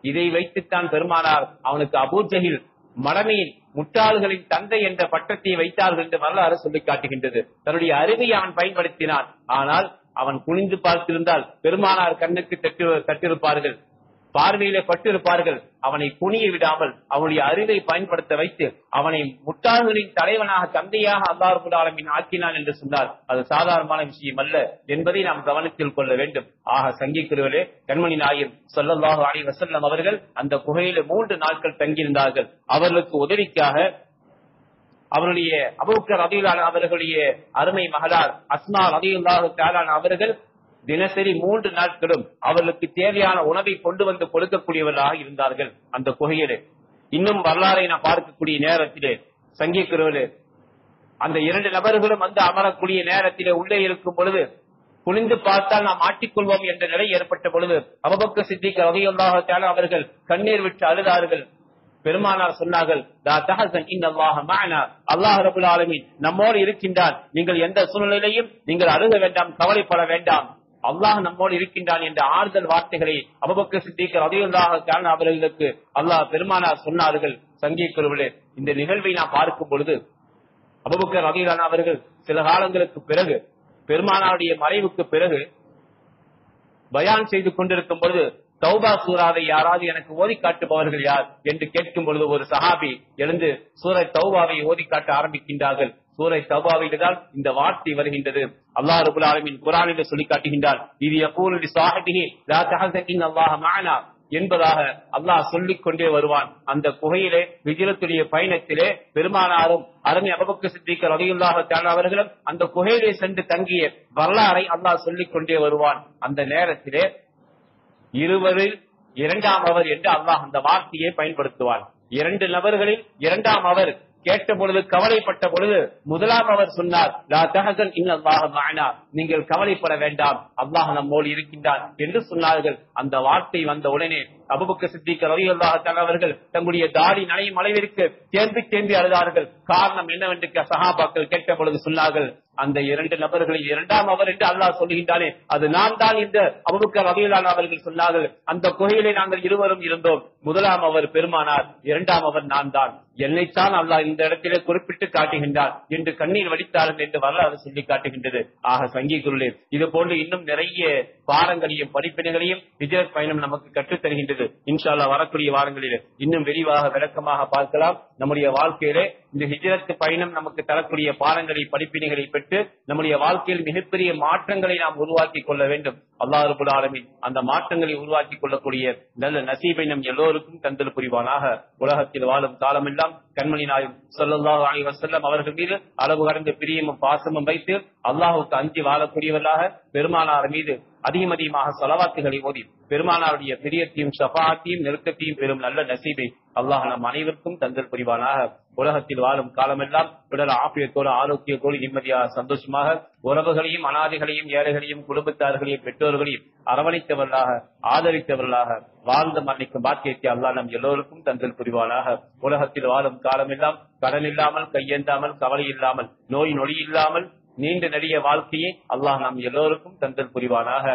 இதை வைத்துத்தான் பெருமானார் அவனுக்கு அபூ ஜஹில் மடமையின் முட்டாள்களின் தந்தை என்ற பட்டத்தை வைத்தார்கள் என்று வரலாறு சொல்லி காட்டுகின்றது. தன்னுடைய அறிவை அவன் பயன்படுத்தினான். ஆனால் அவன் குனிந்து பார்த்திருந்தால் பெருமானார் கண்ணுக்கு தட்டிருப்பார்கள், பார்வையிலே பட்டிருப்பார்கள். அவனை குனிய விடாமல் அவனுடைய அறிவை பயன்படுத்த வைத்து அவனை முட்டாள்களின் தலைவனாக, தந்தையாக அல்லாஹ் ரப்பல் ஆலமீன் ஆக்கினான் என்று சொன்னார். அது சாதாரணமான விஷயம் அல்ல என்பதை நாம் கவனத்தில் கொள்ள வேண்டும். ஆக சங்கிக்கிறவர்களே, கண்மணி நாயகம் ஸல்லல்லாஹு அலைஹி வஸல்லம் அவர்கள் அந்த குகையில 3 நாட்கள் தங்கியிருந்தார்கள். அவர்களுக்கு உதவிக்காக அவருடைய அபூபக்கர் ரலியல்லாஹு அன்ஹு அவர்களுடைய அருமை மகளார் அஸ்மா ரலியல்லாஹு தஆலா அவர்கள் தினசரி 3 நாட்களும் அவர்களுக்கு தேவையான உணவை கொண்டு வந்து கொடுக்கக்கூடியவர்களாக இருந்தார்கள் அந்த குகையிலே. இன்னும் வரலாறை நாம் பார்க்கக்கூடிய நேரத்திலே சங்கிக்கிறவர்களே, அந்த 2 நபர்களும் வந்து அமரக்கூடிய நேரத்திலே உள்ளே இருக்கும் பொழுது குனிந்து பார்த்தால் நாம் மாட்டிக்கொள்வோம் என்ற நிலை ஏற்பட்ட பொழுது அபூபக்கர் சித்திக் ரலியல்லாஹு தஆலா அவர்கள் கண்ணீர் விட்டு அழுதார்கள். பெருமானார் சொன்னார்கள், லா தஹஸன் இன்னல்லாஹ மஅனா, அல்லாஹ் ரப்பல் ஆலமீன் நம்மோடு இருக்கின்றான். நீங்கள் எந்த சூழ்நிலையிலும் நீங்கள் அழுக வேண்டாம், கவலைப்பட வேண்டாம், அல்லாஹ் நம்மோடு இருக்கின்றான் என்ற ஆறுதல் வார்த்தைகளை அபூபக்கர் சித்திக் ரலியல்லாஹு தஆலா அவர்களுக்கு அல்லாஹ் பெருமானார் சொன்னார்கள். சங்கிக்குருவிலே இந்த நிகழ்வை நாம் பார்க்கும் பொழுது அபூபக்கர் ரலியல்லாஹு அன்ஹு அவர்கள் சில காலங்களுக்கு பிறகு, பெருமானாருடைய மறைவுக்கு பிறகு பயான் செய்து கொண்டிருக்கும் பொழுது தௌபா சூராவை யாராவது எனக்கு ஓதி காட்டுபவர்கள் யார் என்று கேட்கும் பொழுது ஒரு சஹாபி எழுந்து சூரை தௌபாவை ஓதி காட்ட ஆரம்பிக்கின்றார்கள். சூரை தௌபாவில்தான் இந்த வார்த்தை வருகின்றது. அல்லாஹ் ரப்பல் ஆலமீன் குர்ஆனிலே சொல்லி காட்டுகின்றான், இது யகூலு லிஸாஹிபிஹி லா தஹஸன் இன்னல்லாஹ மஅனா என்பதாக அல்லாஹ் சொல்லிக் கொண்டே வருவான். அந்த குகையிலே ஹிஜ்ரத்துடைய பயணத்திலே பெருமானாரும் அருமை அபூபக்கர் சித்திக் ரலியல்லாஹு தஆலா அவர்களும் அந்த குகையிலே சென்று தங்கிய வரலாறை அல்லாஹ் சொல்லிக் கொண்டே வருவான். அந்த நேரத்திலே இருவரில் 2ஆம் அவர் என்று அல்லாஹ் அந்த வார்த்தையை பயன்படுத்துவான். 2 நபர்களில் 2ஆம் அவர் கேட்ட பொழுது கவலைப்பட்ட பொழுது முதலாம் அவர் சொன்னார், லா தஹசன் இன்னல்லாஹ மஅனா, நீங்கள் கவலைப்பட வேண்டாம், அல்லாஹ் நம்மோடு இருக்கின்றான் என்று சொன்னார்கள். அந்த வார்த்தை வந்த உடனே அபூபக்கர் சித்திக் ரலியல்லாஹு தஆலா அவர்கள் தங்களுடைய தாடி நனையும் அளவிற்கு தேம்பி அழுதார்கள். காரணம் என்னவென்று சஹாபாக்கள் கேட்ட பொழுது சொன்னார்கள், அந்த 2 நபர்களில் 2ஆம் அவர் என்று அல்லாஹ் சொல்லுகின்றானே, அது நான் தான் என்று அபூபக்கர் ரலியல்லாஹு அவர்கள் சொன்னார்கள். அந்த குகையிலே நாங்கள் இருவரும் இருந்தோம். முதலாம் அவர் பெருமானார், 2ஆம் அவர் நான் தான். என்னைத்தான் அல்லாஹ் இந்த இடத்திலே குறிப்பிட்டு காட்டுகின்றார் என்று கண்ணீர் வடித்தார்கள் என்று வரலாறு சொல்லி காட்டுகின்றது. ஆக சங்கீகுருளே, இது போன்று இன்னும் நிறைய பாடங்களையும் படிப்பினைகளையும் ஹிஜ்ரத் பயணம் நமக்கு கற்றுத் தருகின்றது. இன்ஷா அல்லாஹ் வரக்கூடிய வாரங்களில் இன்னும் விரிவாக விளக்கமாக பார்க்கலாம். நம்முடைய வாழ்க்கையிலே இந்த ஹிஜ்ரத் பயணம் நமக்கு தரக்கூடிய பாடங்களை படிப்பினைகளை பெற்று நம்முடைய வாழ்க்கையில் மிகப்பெரிய மாற்றங்களை நாம் உருவாக்கி கொள்ள வேண்டும். அல்லாஹ் ரப்பல் ஆலமீன் அந்த மாற்றங்களை உருவாக்கி கொள்ளக்கூடிய நல்ல நசீபை நம் எல்லோருக்கும் தந்தல் புரிவானாக. உலகத்தில் வாழும் காலமெல்லாம் கண்மணி நாயகம் ஸல்லல்லாஹு அலைஹி வஸல்லம் அவர்கள் மீது அளவு கடந்த பிரியமும் பாசமும் வைத்து அல்லாஹ்வுக்கு அஞ்சி வாழக்கூடியவர்களாக பெருமானார் மீது அதிகமாக ஸலவாத்துகளை ஓதி பெருமானாருடைய பிரியத்தையும் ஷஃபாஅத்தையும் நெருக்கத்தையும் பெறும் நல்ல நசீபை அல்லாஹ் நம் அனைவருக்கும் தந்தல் புரிவானாக. உலகத்தில் வாழும் காலமெல்லாம் உடல் ஆரோக்கியத்தோடு ஆரோக்கியத்தோடு நிம்மதியாக சந்தோஷமாக உறவுகளையும் அனாதைகளையும் ஏழைகளையும் குடும்பத்தார்களையும் பெற்றோர்களையும் அரவணைத்தவர்களாக ஆதரித்தவர்களாக வாழ்ந்து மன்னிக்கும் பாக்கியத்தை அல்லாஹ் நம் எல்லோருக்கும் தந்தல் புரிவானாக. உலகத்தில் வாழும் காலமெல்லாம் கடன் இல்லாமல் கையேந்தாமல் கவலை இல்லாமல் நோய் நொடி இல்லாமல் நீண்ட நெடிய வாழ்க்கையை அல்லாஹ் நம் எல்லோருக்கும் தந்தல் புரிவானாக.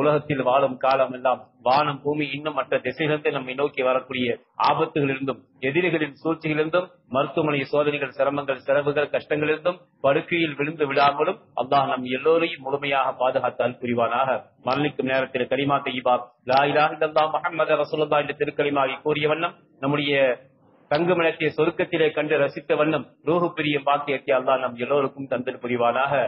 உலகத்தில் வாழும் காலம் எல்லாம் வானம் பூமி இன்னும் மற்ற திசைகளிலிருந்து நம்மை நோக்கி வரக்கூடிய ஆபத்துகளிலிருந்தும் எதிரிகளின் சூழ்ச்சிகளிலிருந்தும் மருத்துவமனை சோதனைகள் சிரமங்கள் செலவுகள் கஷ்டங்களிலிருந்தும் படுக்கையில் விழுந்து விடாமலும் அல்லாஹ் நம் எல்லோரையும் முழுமையாக பாதுகாத்தால் புரிவானாக. மரணிக்கும் நேரத்தில் கலிமா தய்யிபா லா இலாஹ இல்லல்லாஹ் முஹம்மது ரசூலுல்லாஹ் என்ற திருக்கலிமாவை கூறிய வண்ணம் நம்முடைய தங்குமிடத்தை சொருக்கத்திலே கண்டு ரசித்த வண்ணம் ரூஹு பிரியும் பாக்கியத்தை அல்லாஹ் நம் எல்லோருக்கும் தந்தல் புரிவானாக.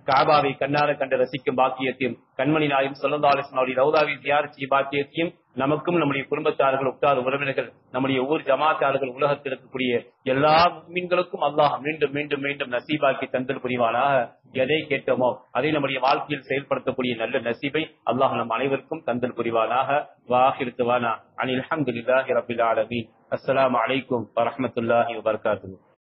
காபாவை கண்ணார கண்டு ரசிக்கும் பாக்கியத்தையும் கண்மணி நாயகம் ஸல்லல்லாஹு அலைஹி வஸல்லம் ரவுதாவை ஜியாரத் செய்யும் பாக்கியத்தையும் நமக்கும் நம்முடைய குடும்பத்தார்கள் உற்றார் உறவினர்கள் நம்முடைய ஊர் ஜமாத்தார்கள் உலகத்தில் இருக்கக்கூடிய எல்லா முஃமின்களுக்கும் அல்லாஹ் மீண்டும் மீண்டும் மீண்டும் நசீபாக்கி தந்தல் புரிவானாக. எதை கேட்டோமோ அதை நம்முடைய வாழ்க்கையில் செயல்படுத்தக்கூடிய நல்ல நசீபை அல்லாஹ் நம் அனைவருக்கும் தந்தல் புரிவானாக. வாஹிரு தவானா அனில் ஹம்துலில்லாஹி ரப்பில் ஆலமீன். அஸ்ஸலாமு அலைக்கும் வரஹ்மத்துல்லாஹி வபரகாத்துஹு.